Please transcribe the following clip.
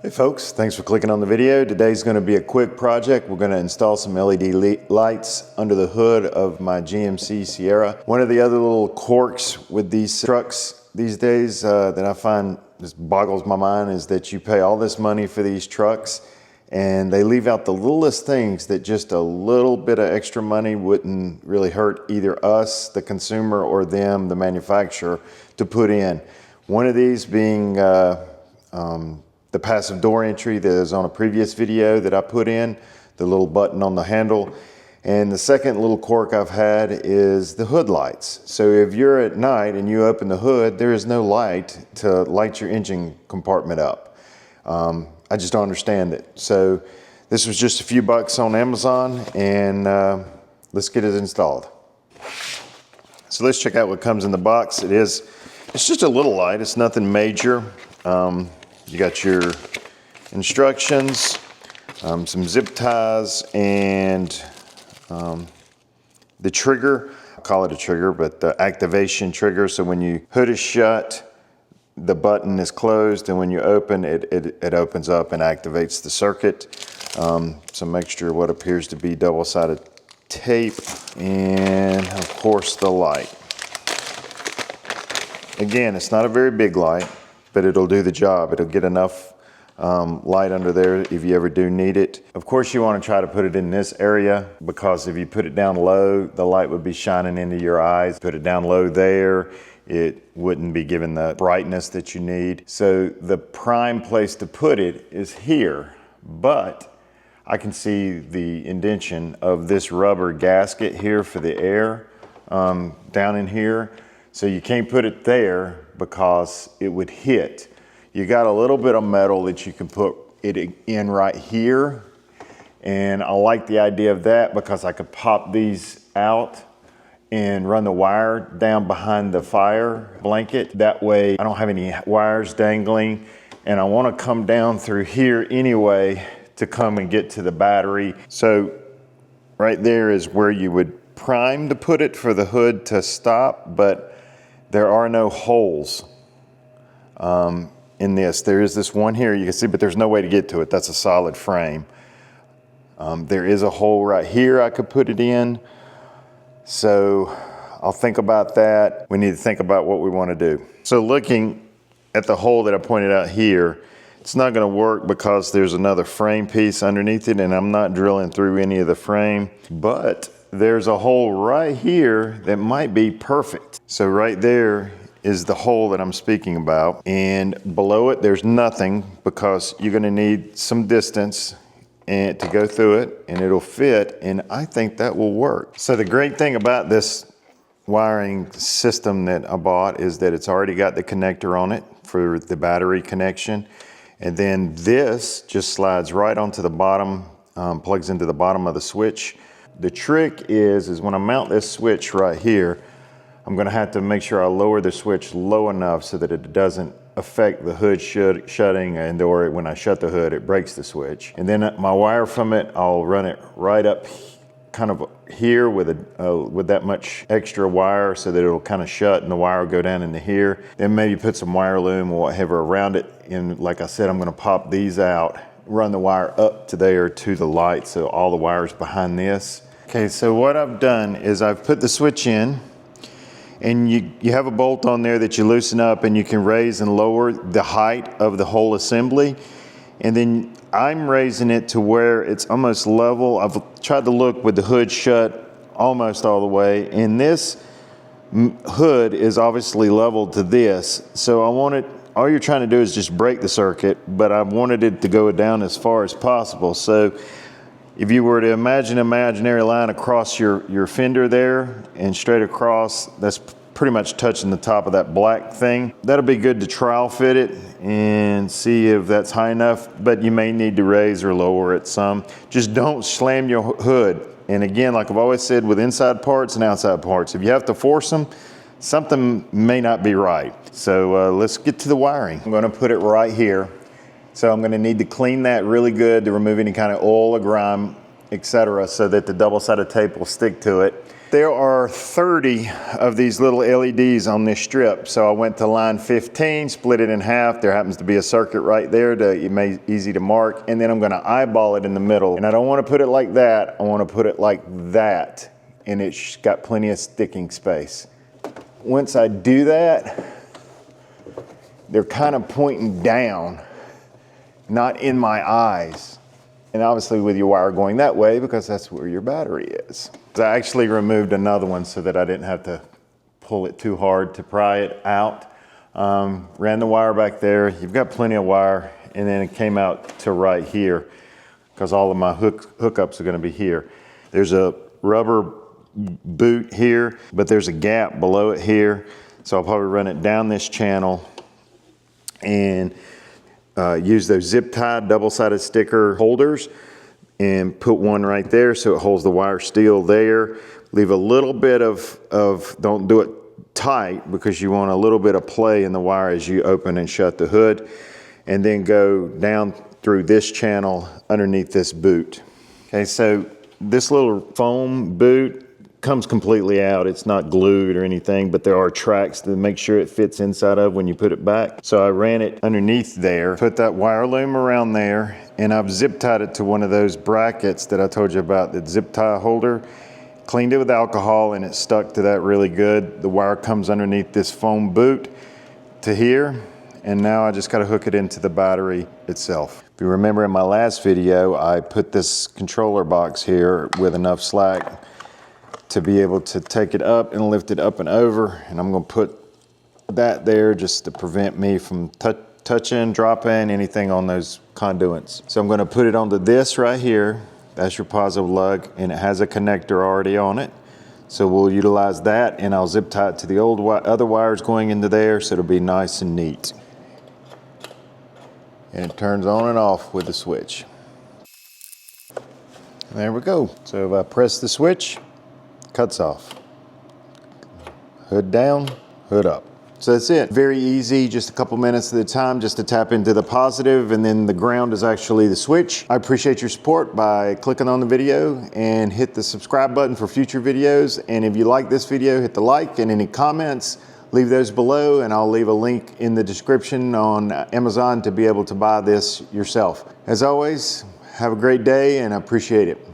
Hey folks, thanks for clicking on the video. Today's going to be a quick project. We're going to install some LED lights under the hood of my GMC Sierra. One of the other little quirks with these trucks these days that I find just boggles my mind is that you pay all this money for these trucks and they leave out the littlest things that just a little bit of extra money wouldn't really hurt either us, the consumer, or them, the manufacturer, to put in. One of these being the passive door entry that is on a previous video that I put in, the little button on the handle. And the second little quirk I've had is the hood lights. So if you're at night and you open the hood, there is no light to light your engine compartment up. I just don't understand it. So this was just a few bucks on Amazon, and let's get it installed. So let's check out what comes in the box. It's just a little light, it's nothing major. You got your instructions, some zip ties, and the trigger. I call it a trigger, but the activation trigger. So when your hood is shut, the button is closed, and when you open it opens up and activates the circuit. Some extra what appears to be double-sided tape, and of course the light. Again, it's not a very big light, but it'll do the job. It'll get enough light under there if you ever do need it. Of course, you want to try to put it in this area, because if you put it down low, the light would be shining into your eyes. Put it down low there, it wouldn't be giving the brightness that you need. So the prime place to put it is here, but I can see the indentation of this rubber gasket here for the air down in here. So you can't put it there because it would hit. You got a little bit of metal that you can put it in right here. And I like the idea of that because I could pop these out and run the wire down behind the fire blanket. That way I don't have any wires dangling, and I want to come down through here anyway to come and get to the battery. So right there is where you would prime to put it for the hood to stop, but there are no holes in this. There is this one here you can see, but there's no way to get to it. That's a solid frame. There is a hole right here I could put it in. So I'll think about that. We need to think about what we want to do. So looking at the hole that I pointed out here, it's not going to work because there's another frame piece underneath it, and I'm not drilling through any of the frame, but there's a hole right here that might be perfect. So right there is the hole that I'm speaking about, and below it there's nothing because you're going to need some distance and to go through it, and it'll fit, and I think that will work. So the great thing about this wiring system that I bought is that it's already got the connector on it for the battery connection, and then this just slides right onto the bottom, plugs into the bottom of the switch. The trick is when I mount this switch right here, I'm going to have to make sure I lower the switch low enough so that it doesn't affect the hood shutting, and or when I shut the hood, it breaks the switch. And then my wire from it, I'll run it right up kind of here with that much extra wire so that it'll kind of shut, and the wire will go down into here. Then maybe put some wire loom or whatever around it. And like I said, I'm going to pop these out, run the wire up to there to the light, so all the wires behind this. Okay, so what I've done is I've put the switch in, and you have a bolt on there that you loosen up, and you can raise and lower the height of the whole assembly. And then I'm raising it to where it's almost level. I've tried to look with the hood shut almost all the way, and this hood is obviously level to this. So all you're trying to do is just break the circuit, but I wanted it to go down as far as possible. So if you were to imagine an imaginary line across your fender there and straight across, that's pretty much touching the top of that black thing. That'll be good to trial fit it and see if that's high enough, but you may need to raise or lower it some. Just don't slam your hood. And again, like I've always said with inside parts and outside parts, if you have to force them, something may not be right. So let's get to the wiring. I'm gonna put it right here. So I'm going to need to clean that really good to remove any kind of oil or grime etc., so that the double-sided tape will stick to it. There are 30 of these little LEDs on this strip, so I went to line 15, split it in half. There happens to be a circuit right there to easy to mark, and then I'm going to eyeball it in the middle. And I don't want to put it like that. I want to put it like that, and it's got plenty of sticking space. Once I do that, they're kind of pointing down, not in my eyes. And obviously with your wire going that way, because that's where your battery is. I actually removed another one so that I didn't have to pull it too hard to pry it out. Ran the wire back there. You've got plenty of wire, and then it came out to right here because all of my hookups are going to be here. There's a rubber boot here, but there's a gap below it here. So I'll probably run it down this channel and use those zip tied double-sided sticker holders and put one right there so it holds the wire steel there. Leave a little bit of don't do it tight because you want a little bit of play in the wire as you open and shut the hood, and then go down through this channel underneath this boot. Okay, so this little foam boot comes completely out. It's not glued or anything, but there are tracks to make sure it fits inside of when you put it back. So I ran it underneath there, put that wire loom around there, and I've zip tied it to one of those brackets that I told you about, the zip tie holder. Cleaned it with alcohol and it stuck to that really good. The wire comes underneath this foam boot to here, and now I just got to hook it into the battery itself. If you remember in my last video, I put this controller box here with enough slack to be able to take it up and lift it up and over, and I'm going to put that there just to prevent me from touching, dropping anything on those conduits. So I'm going to put it onto this right here. That's your positive lug, and it has a connector already on it. So we'll utilize that, and I'll zip tie it to the other wires going into there so it'll be nice and neat. And it turns on and off with the switch. There we go. So if I press the switch, cuts off. Hood down, hood up. So that's it. Very easy, just a couple minutes at a time just to tap into the positive, and then the ground is actually the switch. I appreciate your support by clicking on the video and hit the subscribe button for future videos. And if you like this video, hit the like, and any comments, leave those below, and I'll leave a link in the description on Amazon to be able to buy this yourself. As always, have a great day, and I appreciate it.